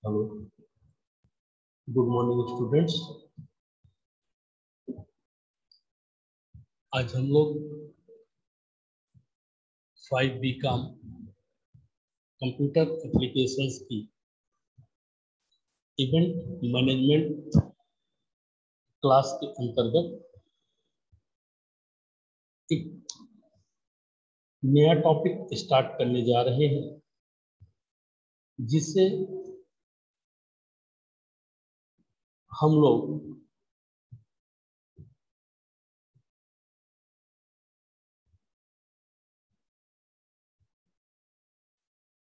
Hello, good morning students. आज हम लोग 5B का कंप्यूटर एप्लीकेशंस की इवेंट मैनेजमेंट क्लास के अंतर्गत एक नया टॉपिक स्टार्ट करने जा रहे हैं, जिससे हम लोग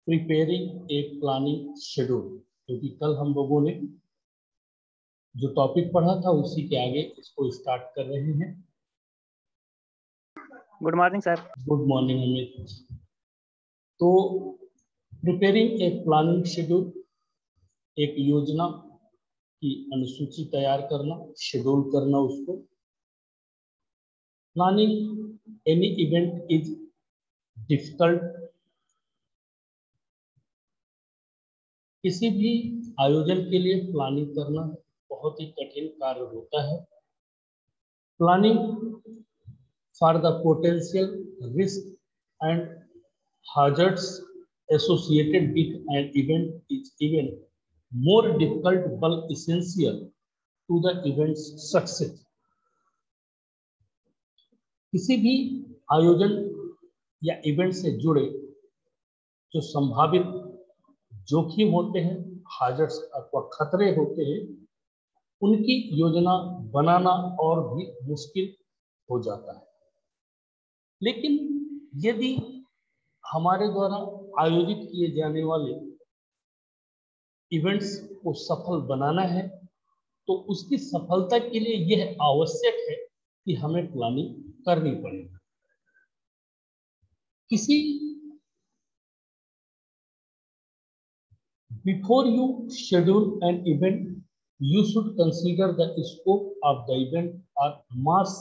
प्रिपेयरिंग ए प्लानिंग शेड्यूल, क्योंकि कल हम लोगों ने जो टॉपिक पढ़ा था उसी के आगे इसको स्टार्ट कर रहे हैं। Good morning sir. Good morning Amit. तो प्रिपेयरिंग ए प्लानिंग शेड्यूल, एक योजना की अनुसूची तैयार करना, शेड्यूल करना उसको। Planning any event is difficult. किसी भी आयोजन के लिए प्लानिंग करना बहुत ही कठिन कार्य होता है। Planning for the potential risk and hazards associated with an event is even more difficult but essential to the event's success. किसी भी आयोजन या इवेंट से जुड़े जो संभावित जोखिम होते हैं, हाजर्स अथवा खतरे होते हैं, उनकी योजना बनाना और भी मुश्किल हो जाता है। लेकिन यदि हमारे द्वारा आयोजित किए जाने वाले इवेंट्स को सफल बनाना है, तो उसकी सफलता के लिए यह आवश्यक है कि हमें प्लानिंग करनी पड़ेगी। किसी before you schedule an event, you should consider the scope of the event or mass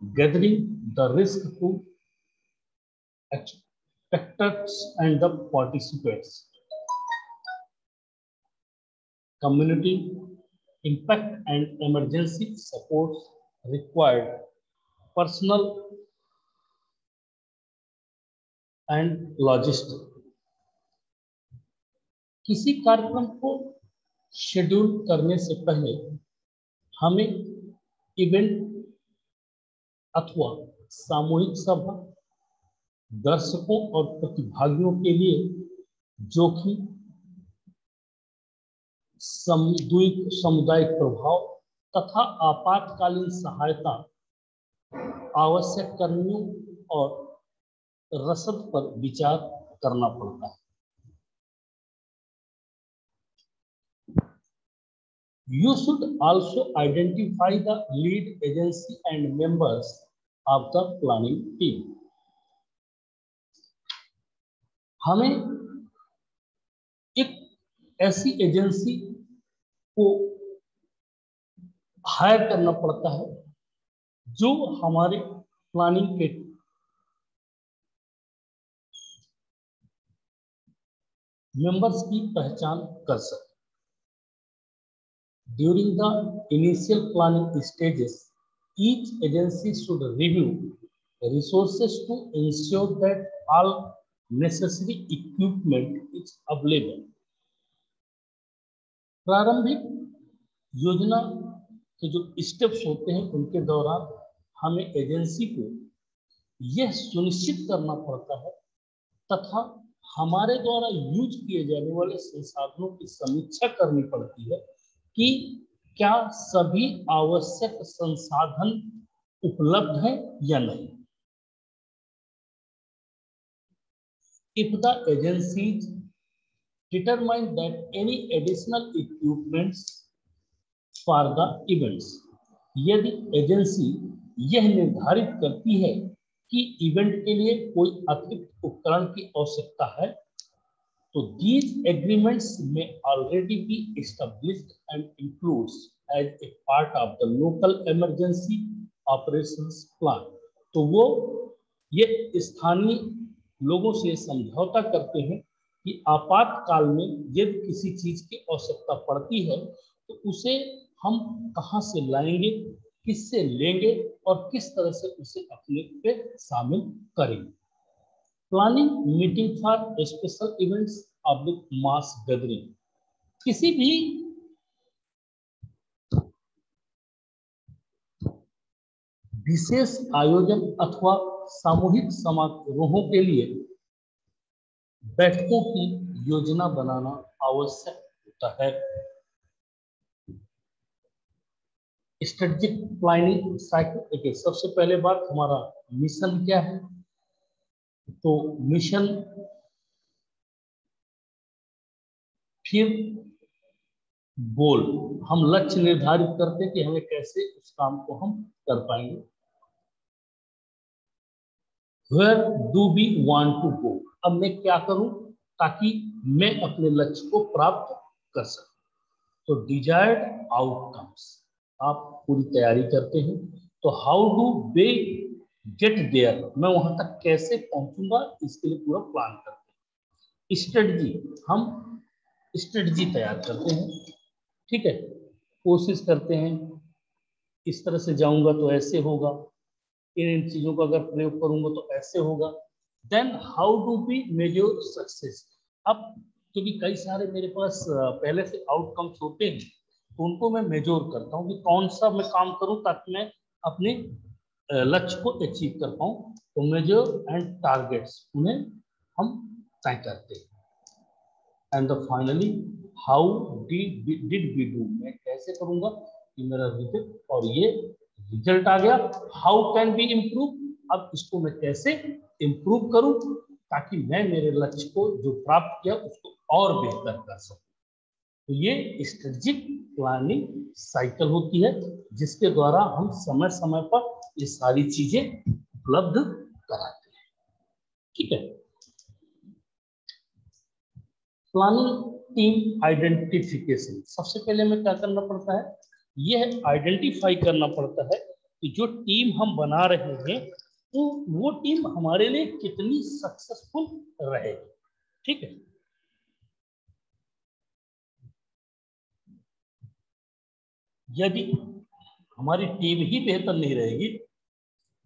gathering, the risk to spectators and the participants, community impact and emergency support required, personal and logistic। किसी कार्यक्रम को schedule करने से पहले हमें event अथवा सामूहिक सभा, दर्शकों और प्रतिभागियों के लिए जोखिम, सामुदायिक प्रभाव तथा आपातकालीन सहायता, आवश्यक कर्मियों और रसद पर विचार करना पड़ता है। You should also identify the lead agency and members of the planning team। हमें एक ऐसी एजेंसी को हायर करना पड़ता है जो हमारे प्लानिंग के मेंबर्स की पहचान कर सके। During the initial planning stages, each agency should review resources to ensure that all necessary equipment is available। प्रारंभिक योजना के जो स्टेप्स होते हैं उनके दौरान हमें एजेंसी को यह सुनिश्चित करना पड़ता है तथा हमारे द्वारा यूज किए जाने वाले संसाधनों की समीक्षा करनी पड़ती है कि क्या सभी आवश्यक संसाधन उपलब्ध हैं या नहीं। If the agencies determine that any additional equipments for the events, यदि एजेंसी यह निर्धारित करती है कि इवेंट के लिए कोई अतिरिक्त उपकरण की आवश्यकता है, तो these agreements may already be established and includes as a part of the local emergency operations plan। तो वो ये स्थानीय लोगों से समझौता करते हैं कि आपातकाल में यदि किसी चीज की आवश्यकता पड़ती है तो उसे हम कहाँ से लाएंगे, किससे लेंगे और किस तरह से उसे अपने पे शामिल करेंगे। Planning meeting for special events public mass gathering, किसी भी विशेष आयोजन अथवा सामूहिक समारोहों के लिए बैठकों की योजना बनाना आवश्यक होता है। स्ट्रेटेजिक प्लानिंग साइकिल, देखिए सबसे पहले बात हमारा मिशन क्या है, तो मिशन, फिर गोल, हम लक्ष्य निर्धारित करते हैं कि हमें कैसे उस काम को हम कर पाएंगे। Where do we want to go, अब मैं क्या करूं ताकि मैं अपने लक्ष्य को प्राप्त कर सकूं। तो डिजायर्ड आउटकम्स, आप पूरी तैयारी करते हैं, तो how do we get there, मैं वहां तक कैसे पहुंचूंगा इसके लिए पूरा प्लान करते हैं। स्ट्रेटजी, हम स्ट्रेटजी तैयार करते हैं, ठीक है, कोशिश करते हैं इस तरह से जाऊंगा तो ऐसे होगा, इन चीजों का अगर प्रयोग करूंगा तो ऐसे होगा। Then how do be major success, अब क्योंकि कई सारे मेरे पास पहले से आउटकम्स होते हैं तो उनको मैं मेजर करता हूँ कि कौन सा मैं काम करूं ताकि मैं अपने लक्ष्य को अचीव कर पाऊं। तो मेजर एंड टारगेट्स, उन्हें हम तय करते हैं। And finally how did we do, मैं कैसे करूंगा कि मेरा रिजल्ट, और ये रिजल्ट आ गया, हाउ कैन बी इम्प्रूव, अब इसको मैं कैसे इम्प्रूव करूं ताकि मैं मेरे लक्ष्य को जो प्राप्त किया उसको और बेहतर कर सकूं। तो ये स्ट्रेटेजिक प्लानिंग साइकिल होती है जिसके द्वारा हम समय समय पर ये सारी चीजें उपलब्ध कराते हैं, ठीक है। प्लानिंग टीम आइडेंटिफिकेशन, सबसे पहले हमें क्या करना पड़ता है, यह आइडेंटिफाई करना पड़ता है कि जो टीम हम बना रहे हैं तो वो टीम हमारे लिए कितनी सक्सेसफुल रहेगी, ठीक है। यदि हमारी टीम ही बेहतर नहीं रहेगी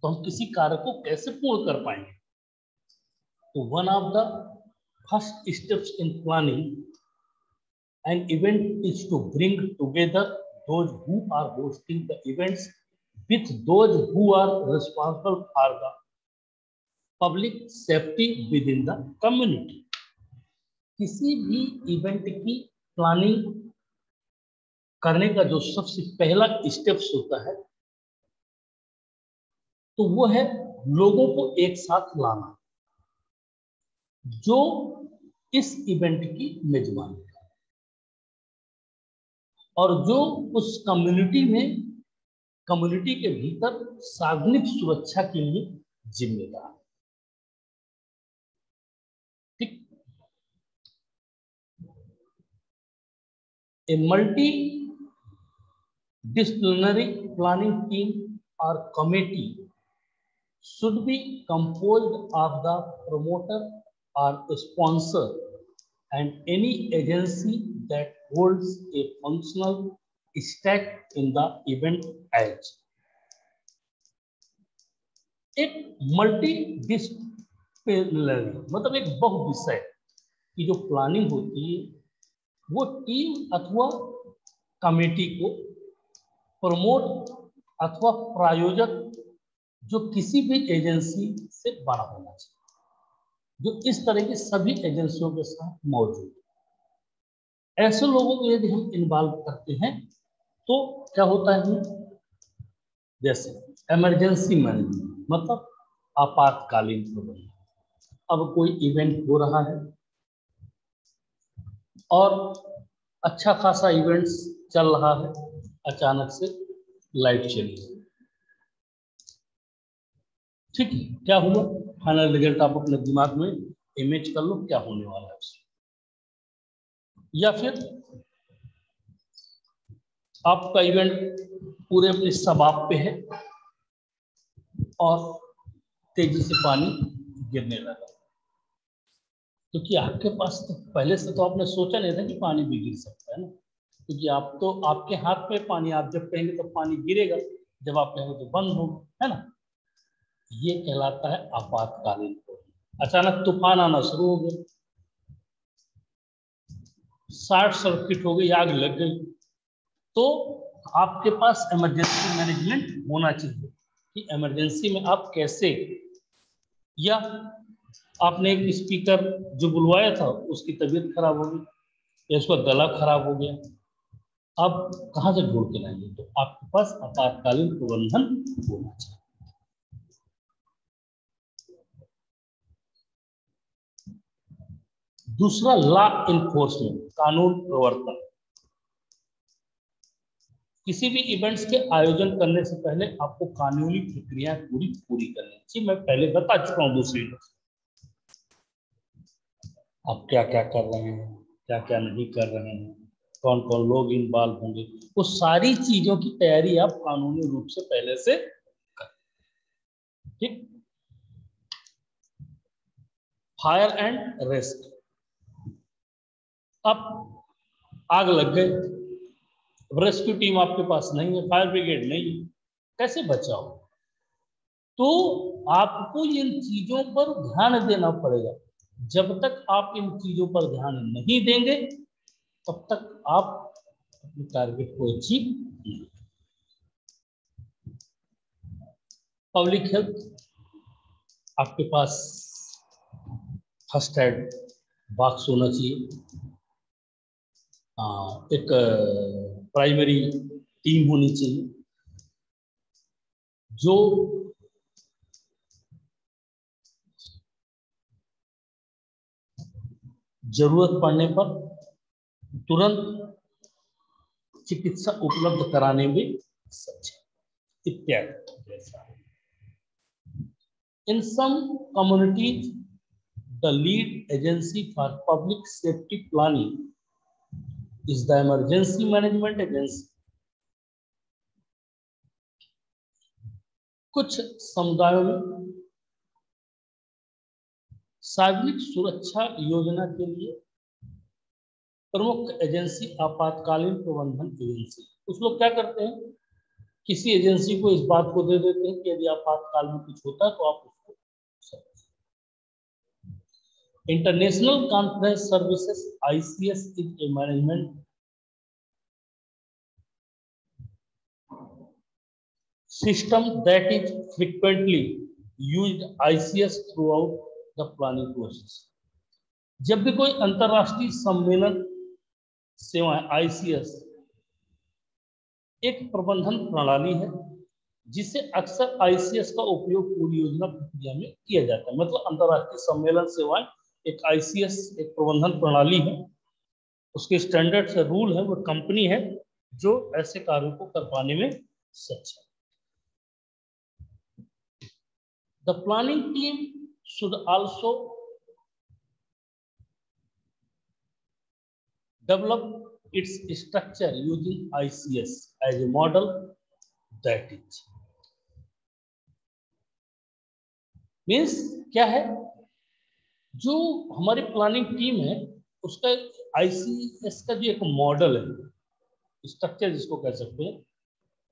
तो हम किसी कार्य को कैसे पूर्ण कर पाएंगे। तो one of the first steps in planning an event is to bring together those who are hosting the events with those who are responsible for the public safety within the community। किसी भी event की planning करने का जो सबसे पहला steps होता है तो वो है लोगों को एक साथ लाना जो इस इवेंट की मेजबानी है और जो उस कम्युनिटी के भीतर सार्वजनिक सुरक्षा के लिए जिम्मेदार है, ठीक। A multi disciplinary planning team और committee should be composed of the promoter or sponsor and any agency that holds a functional stake in the event as। एक मल्टी डिसिप्लिनरी मतलब एक बहुविषय की जो प्लानिंग होती है वो टीम अथवा कमेटी को प्रमोट अथवा प्रायोजक जो किसी भी एजेंसी से बना होना चाहिए, जो इस तरह की सभी एजेंसियों के साथ मौजूद है। ऐसे लोगों को यदि हम इन्वॉल्व करते हैं तो क्या होता है, जैसे इमरजेंसी मैनेजमेंट मतलब आपातकालीन प्रबंधन। अब कोई इवेंट हो रहा है और अच्छा खासा इवेंट्स चल रहा है, अचानक से लाइट चली गई, ठीक है, क्या हुआ, फाइनल रिजल्ट आप अपने दिमाग में इमेज कर लो क्या होने वाला है उसमें। या फिर आपका इवेंट पूरे अपने समाप्त पे है और तेजी से पानी गिरने लगा, क्योंकि आपके पास तो पहले से तो आपने सोचा नहीं था कि पानी भी गिर सकता है ना, क्योंकि आप तो आपके हाथ में पानी, आप जब कहेंगे तो पानी गिरेगा, जब आप कहेंगे तो बंद होगा, है ना। ये कहलाता है आपातकालीन प्रबंधन। अचानक तूफान आना शुरू हो गया, शॉर्ट सर्किट हो गई, आग लग गई, तो आपके पास इमरजेंसी मैनेजमेंट होना चाहिए कि इमरजेंसी में आप कैसे, या आपने एक स्पीकर जो बुलवाया था उसकी तबीयत खराब हो गई या उसका गला खराब हो गया, अब कहां से ढूंढ के लाएंगे, तो आपके पास आपातकालीन प्रबंधन होना चाहिए। दूसरा, लॉ इन्फोर्समेंट, कानून प्रवर्तन। किसी भी इवेंट्स के आयोजन करने से पहले आपको कानूनी प्रक्रिया पूरी करनी चाहिए। मैं पहले बता चुका हूं दूसरी, आप क्या क्या कर रहे हैं, क्या क्या नहीं कर रहे हैं, कौन कौन लोग इन्वॉल्व होंगे, वो सारी चीजों की तैयारी आप कानूनी रूप से पहले से करें। ठीक। फायर एंड रेस्क्यू, अब आग लग गई, रेस्क्यू टीम आपके पास नहीं है, फायर ब्रिगेड नहीं है, कैसे बचाओ, तो आपको इन चीजों पर ध्यान देना पड़ेगा। जब तक आप इन चीजों पर ध्यान नहीं देंगे तब तक आप अपने टारगेट को अचीव नहीं। पब्लिक हेल्थ, आपके पास फर्स्ट एड बॉक्स होना चाहिए, एक प्राइमरी टीम होनी चाहिए जो जरूरत पड़ने पर तुरंत चिकित्सा उपलब्ध कराने में सक्षम इत्यादि। इन सम communities the lead agency for public safety planning is the emergency management agency. कुछ समुदायों में सार्वजनिक सुरक्षा योजना के लिए प्रमुख एजेंसी आपातकालीन प्रबंधन एजेंसी। कुछ लोग क्या करते हैं, किसी एजेंसी को इस बात को दे देते हैं कि यदि आपातकाल में कुछ होता है तो आप उसको। International conference services ICS is a management system that is frequently used ICS throughout the planning process. जब भी कोई अंतरराष्ट्रीय सम्मेलन सेवाएं ICS एक प्रबंधन प्रणाली है जिसे अक्सर ICS का उपयोग पूरी योजना प्रक्रिया में किया जाता है। मतलब अंतरराष्ट्रीय सम्मेलन सेवाएं एक ICS एक प्रबंधन प्रणाली है, उसके स्टैंडर्ड्स है, रूल है, वो कंपनी है जो ऐसे कार्यों को कर पाने में सक्षम। The planning team should also develop its structure using ICS as a model, that is means क्या है, जो हमारी प्लानिंग टीम है उसका ICS का जो एक मॉडल है, स्ट्रक्चर जिसको कह सकते हैं,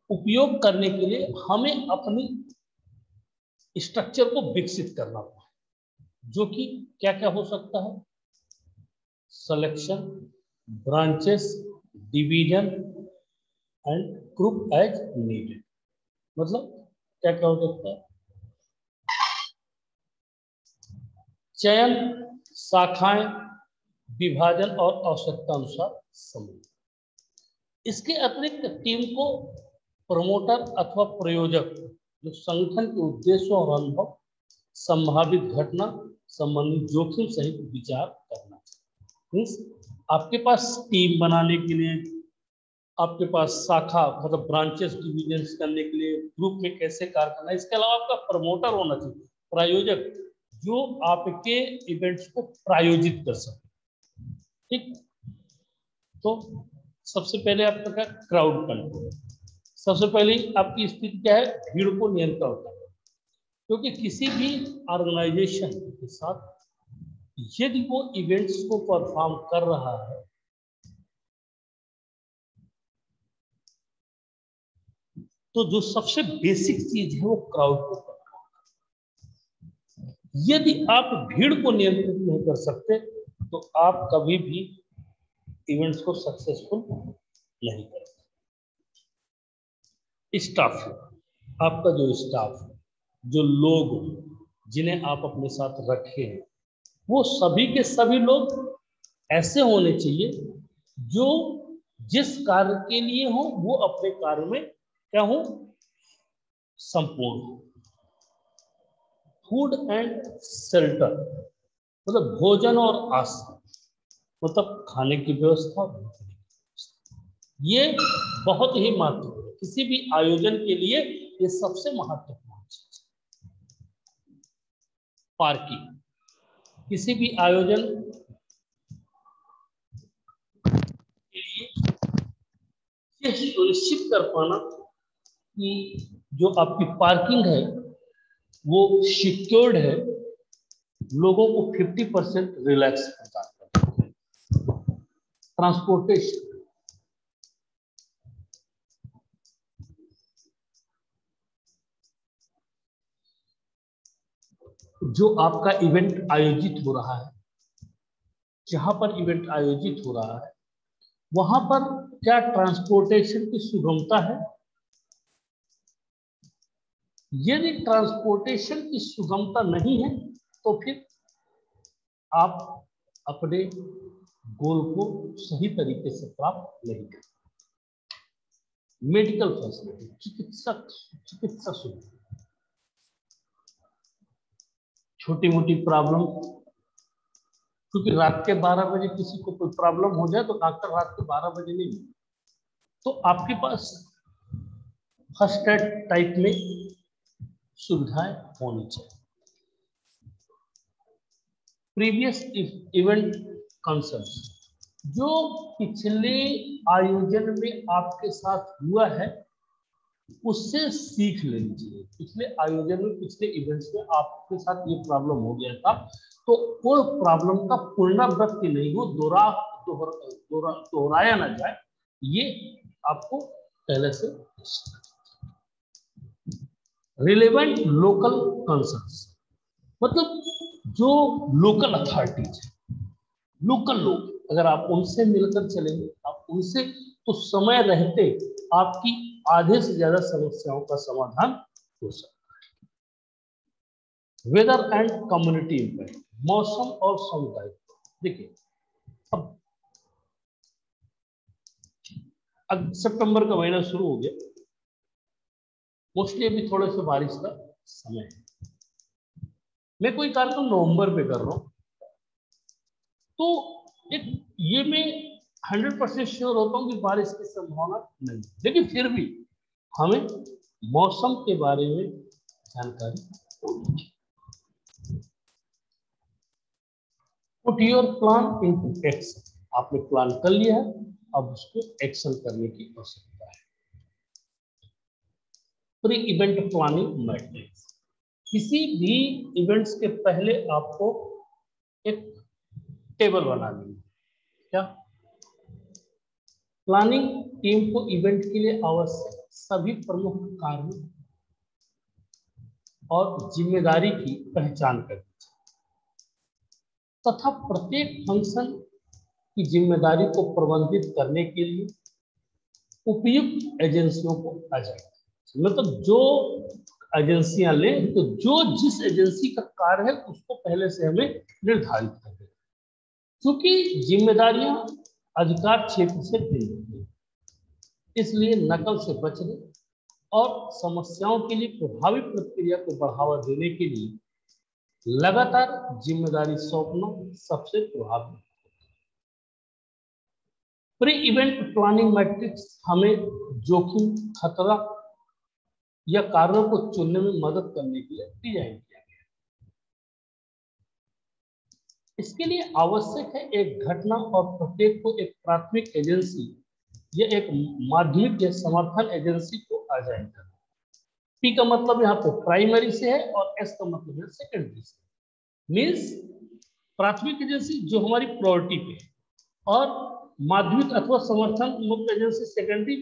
उपयोग करने के लिए हमें अपनी स्ट्रक्चर को विकसित करना होगा, जो कि क्या क्या हो सकता है, selection, branches, division and group as needed. मतलब क्या क्या हो सकता है, चयन, शाखाएं, विभाजन और आवश्यकता अनुसार समूह। इसके अतिरिक्त टीम को प्रमोटर अथवा प्रयोजक जो संगठन के उद्देश्यों और अनुभव, संभावित घटना संबंधित जोखिम सहित विचार करना। मीन्स आपके पास टीम बनाने के लिए, आपके पास शाखा मतलब ब्रांचेस डिवीजन करने के लिए ग्रुप में कैसे कार्य करना है। इसके अलावा आपका प्रमोटर होना चाहिए, प्रायोजक जो आपके इवेंट्स को प्रायोजित कर सके। ठीक, तो सबसे पहले आपका क्या, क्राउड कंट्रोल। सबसे पहले आपकी स्थिति क्या है, भीड़ को नियंत्रण करना, क्योंकि किसी भी ऑर्गेनाइजेशन के साथ यदि वो इवेंट्स को परफॉर्म कर रहा है तो जो सबसे बेसिक चीज है वो क्राउड को करना। यदि आप भीड़ को नियंत्रित नहीं कर सकते तो आप कभी भी इवेंट्स को सक्सेसफुल नहीं कर सकते। स्टाफ, आपका जो स्टाफ है, जो लोग जिन्हें आप अपने साथ रखे हैं, वो सभी के सभी लोग ऐसे होने चाहिए जो जिस कार्य के लिए हो वो अपने कार्य में क्या हो, संपूर्ण। फूड एंड शेल्टर मतलब भोजन और आश्रय, मतलब खाने की व्यवस्था, ये बहुत ही महत्वपूर्ण है किसी भी आयोजन के लिए। ये सबसे महत्वपूर्ण चीज। पार्किंग, किसी भी आयोजन के लिए ये सुनिश्चित कर पाना कि जो आपकी पार्किंग है वो सिक्योर्ड है, लोगों को 50% रिलैक्स प्रदान करता है। ट्रांसपोर्टेशन, जो आपका इवेंट आयोजित हो रहा है, जहां पर इवेंट आयोजित हो रहा है वहां पर क्या ट्रांसपोर्टेशन की सुगमता है। यदि ट्रांसपोर्टेशन की सुगमता नहीं है तो फिर आप अपने गोल को सही तरीके से प्राप्त नहीं कर। मेडिकल फैसिलिटी, चिकित्सा सुविधा, छोटी मोटी प्रॉब्लम, क्योंकि रात के 12 बजे किसी को कोई प्रॉब्लम हो जाए तो डॉक्टर रात के 12 बजे नहीं, तो आपके पास फर्स्ट एड टाइप में सुविधाएं होनी चाहिए। प्रीवियस इवेंट कंसर्न, जो पिछले आयोजन में आपके साथ हुआ है उससे सीख लेनी चाहिए। पिछले आयोजन में, पिछले इवेंट्स में आपके साथ ये प्रॉब्लम हो गया था तो वो प्रॉब्लम का पुनरावृत्ति नहीं हो, दोहराया ना जाए, ये आपको पहले से। रिलेवेंट लोकल कंसर्न्स, मतलब जो लोकल अथॉरिटीज है, लोकल लोग, अगर आप उनसे मिलकर चलेंगे, आप उनसे, तो समय रहते आपकी आधे से ज्यादा समस्याओं का समाधान हो सकता है। वेदर एंड कम्युनिटी इम्पैक्ट, मौसम और समुदाय। देखिए अब सितंबर का महीना शुरू हो गया, मोस्टली अभी थोड़े से बारिश का समय है। मैं कोई कार्यक्रम नवंबर में कर रहा हूं तो एक ये मैं 100% श्योर होता हूं कि बारिश की संभावना नहीं, लेकिन फिर भी हमें मौसम के बारे में जानकारी होनी चाहिए। Put your plan into action, आपने प्लान कर लिया है, अब उसको एक्शन करने की आवश्यकता है। प्री इवेंट प्लानिंग मैट्रिक्स, किसी भी इवेंट्स के पहले आपको एक टेबल बनानी है। क्या? प्लानिंग टीम को इवेंट के लिए आवश्यक सभी प्रमुख कार्य और जिम्मेदारी की पहचान करनी चाहिए तथा प्रत्येक फंक्शन की जिम्मेदारी को प्रबंधित करने के लिए उपयुक्त एजेंसियों को अजाइए। मतलब जो एजेंसियां लें तो जो जिस एजेंसी का कार्य है उसको पहले से हमें निर्धारित कर दें, क्योंकि जिम्मेदारियां अधिकार क्षेत्र से भिन्न होती हैं, इसलिए नकल से बचने और समस्याओं के लिए प्रभावी प्रक्रिया को बढ़ावा देने के लिए लगातार जिम्मेदारी सौंपना सबसे प्रभावी। प्री इवेंट प्लानिंग मैट्रिक्स हमें जोखिम, खतरा या कार्यों को चुनने में मदद करने के लिए डिजाइन किया गया है। इसके लिए आवश्यक है एक घटना और प्रत्येक को एक प्राथमिक एजेंसी या एक माध्यमिक या समर्थन एजेंसी को अजाइन करना। पी का मतलब यहाँ पे प्राइमरी से है और एस का मतलब है सेकेंडरी से। मीन्स प्राथमिक एजेंसी जो हमारी प्रायोरिटी पे है, और माध्यमिक अथवा समर्थन मुक्त एजेंसी सेकेंडरी,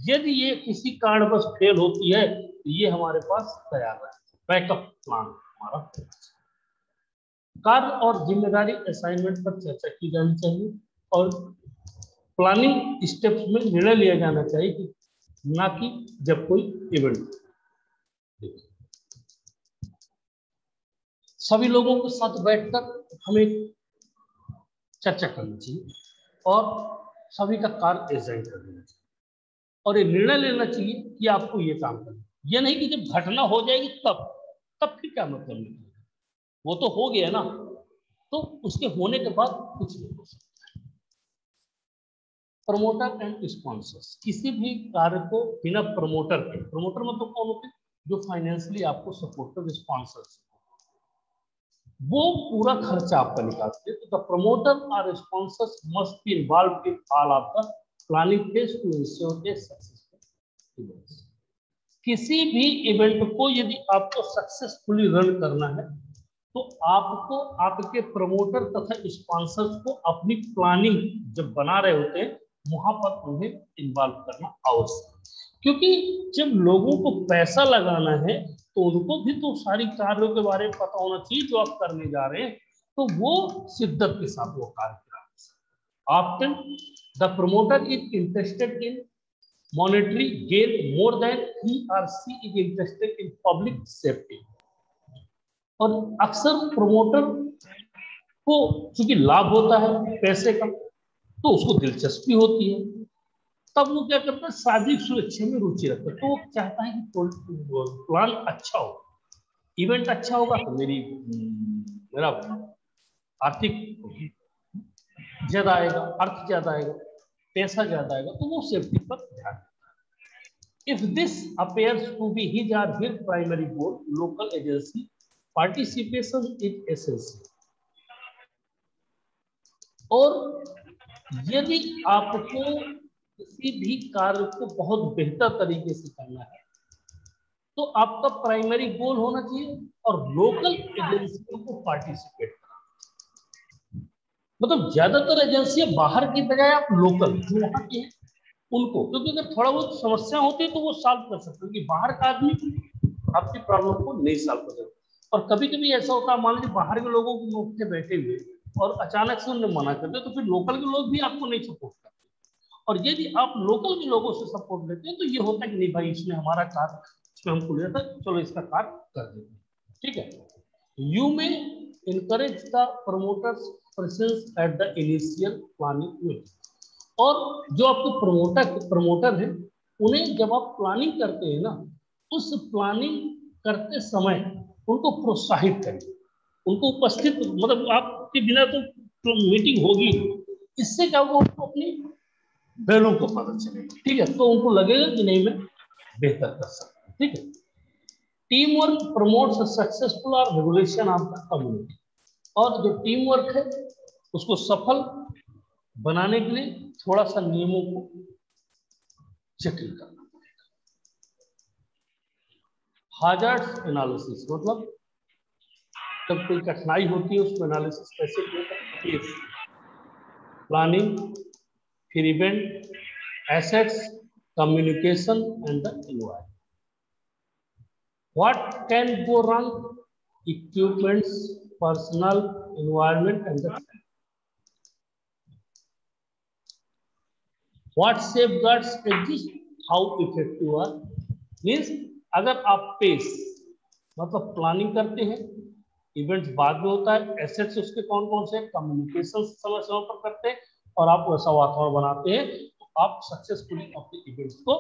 यदि ये किसी कारणवश फेल होती है तो ये हमारे पास तैयार है, बैकअप प्लान हमारा। कार्य और जिम्मेदारी असाइनमेंट पर चर्चा की जानी चाहिए और प्लानिंग स्टेप्स में निर्णय लिया जाना चाहिए कि ना कि जब कोई इवेंट। सभी लोगों के साथ बैठकर हमें चर्चा करनी चाहिए और सभी का कार्य एजेंट कर देना चाहिए और ये निर्णय लेना चाहिए कि आपको ये काम करना। ये नहीं कि जब घटना हो जाएगी तब फिर क्या मतलब नहीं, वो तो हो गया ना, तो उसके होने के बाद कुछ नहीं हो सकता। प्रमोटर एंड स्पॉन्सर्स, किसी भी कार्य को बिना प्रमोटर के, प्रमोटर मतलब कौन होते हैं, जो फाइनेंशियली आपको सपोर्ट कर, स्पॉन्सर्स वो पूरा खर्चा आपका निकालते हैं। तो द प्रमोटर और sponsors must be involve in all of the planning phase two ensure A successful event. किसी भी इवेंट को यदि आपको सक्सेसफुली रन करना है तो आपको आपके प्रमोटर तथा स्पॉन्सर्स को अपनी प्लानिंग जब बना रहे होते हैं वहां पर उन्हें इन्वॉल्व करना आवश्यक, क्योंकि जब लोगों को पैसा लगाना है तो उनको भी तो सारी कार्यों के बारे में पता होना चाहिए जो आप करने जा रहे हैं, तो वो शिद्दत के साथ वो कार्य करें। Often the promoter is interested in monetary gain more than he or she is interested in public safety। और अक्सर प्रमोटर को चूंकि लाभ होता है पैसे का तो उसको दिलचस्पी होती है, तब वो क्या करता है, सार्वजनिक सुरक्षा में रुचि रखता है। तो वो चाहता है कि प्लान अच्छा हो, इवेंट अच्छा होगा तो मेरा आर्थिक ज्यादा आएगा, अर्थ ज्यादा आएगा, पैसा ज्यादा आएगा, तो वो सेफ्टी पर ध्यान। If this appears to be his or her primary goal, local agency participation is essential। और यदि आपको किसी भी कार्य को बहुत बेहतर तरीके से करना है तो आपका प्राइमरी गोल होना चाहिए और लोकल एजेंसियों को पार्टिसिपेट करना। मतलब ज्यादातर एजेंसियां बाहर की बजाय आप लोकल जो वहां के हैं उनको, क्योंकि अगर थोड़ा बहुत समस्या होती है तो वो सॉल्व कर सकते हैं, कि बाहर का आदमी आपकी प्रॉब्लम को नहीं सॉल्व कर सकता। और कभी कभी ऐसा होता है, मान लीजिए बाहर के लोगों को थे बैठे हुए और अचानक से उन्हें मना करते तो फिर लोकल के लोग भी आपको नहीं सपोर्ट करते। और यदि आप लोकल के लोगों से सपोर्ट लेते हैं तो ये होता है कि नहीं भाई इसने हमारा कार्य, इसमें हमको लिया था, चलो इसका कार्य कर देते हैं, ठीक है। यू में encourage the promoters presence at the initial planning meeting. और जो आपके प्रमोटर है उन्हें जब आप प्लानिंग करते हैं ना, उस प्लानिंग करते समय उनको प्रोत्साहित करें, उनको उपस्थित, मतलब आपके बिना तो मीटिंग होगी, इससे क्या होगा, उनको अपनी वैल्यू को पता चलेगा, ठीक है, तो उनको लगेगा कि नहीं मैं बेहतर कर सकता हूँ, ठीक है। टीम वर्क प्रमोट्स सक्सेसफुल और रेगुलेशन ऑफ द कम्युनिटी। और जो टीम वर्क है उसको सफल बनाने के लिए थोड़ा सा नियमों को जटिल करना पड़ेगा। हाजार्ड्स एनालिसिस मतलब जब कोई कठिनाई होती है उसको एनालिसिस कैसे किया, प्लानिंग, फिर event, assets, communication and the environment. What can go wrong, equipments, personal, environment and the What safeguards exist, how effective are, means अगर आप पेस मतलब प्लानिंग करते हैं, इवेंट्स बाद में होता है, एसेट्स उसके कौन कौन से, कम्युनिकेशन समय समय पर करते हैं और आप वैसा वातावरण बनाते हैं तो आप सक्सेसफुली अपने इवेंट्स को।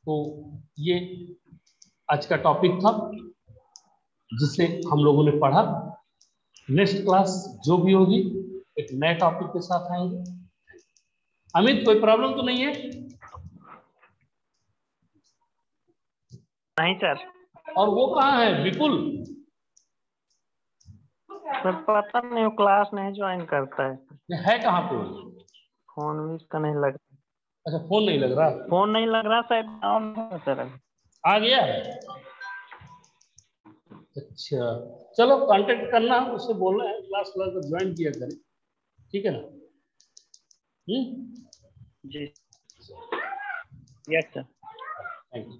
तो ये आज का टॉपिक था जिसे हम लोगों ने पढ़ा। नेक्स्ट क्लास जो भी होगी एक नए टॉपिक के साथ आएंगे। अमित कोई प्रॉब्लम तो नहीं है? नहीं सर। और वो कहाँ है विपुल? सर पता नहीं, वो क्लास नहीं ज्वाइन करता है कहाँ पे? फोन भी इसका नहीं लग अच्छा फोन नहीं लग रहा? फोन नहीं लग रहा शायद, सर आ गया? अच्छा, चलो कांटेक्ट करना, उससे बोलना है क्लास ज्वाइन किया करें, ठीक है ना? जी, यस सर। Thank you.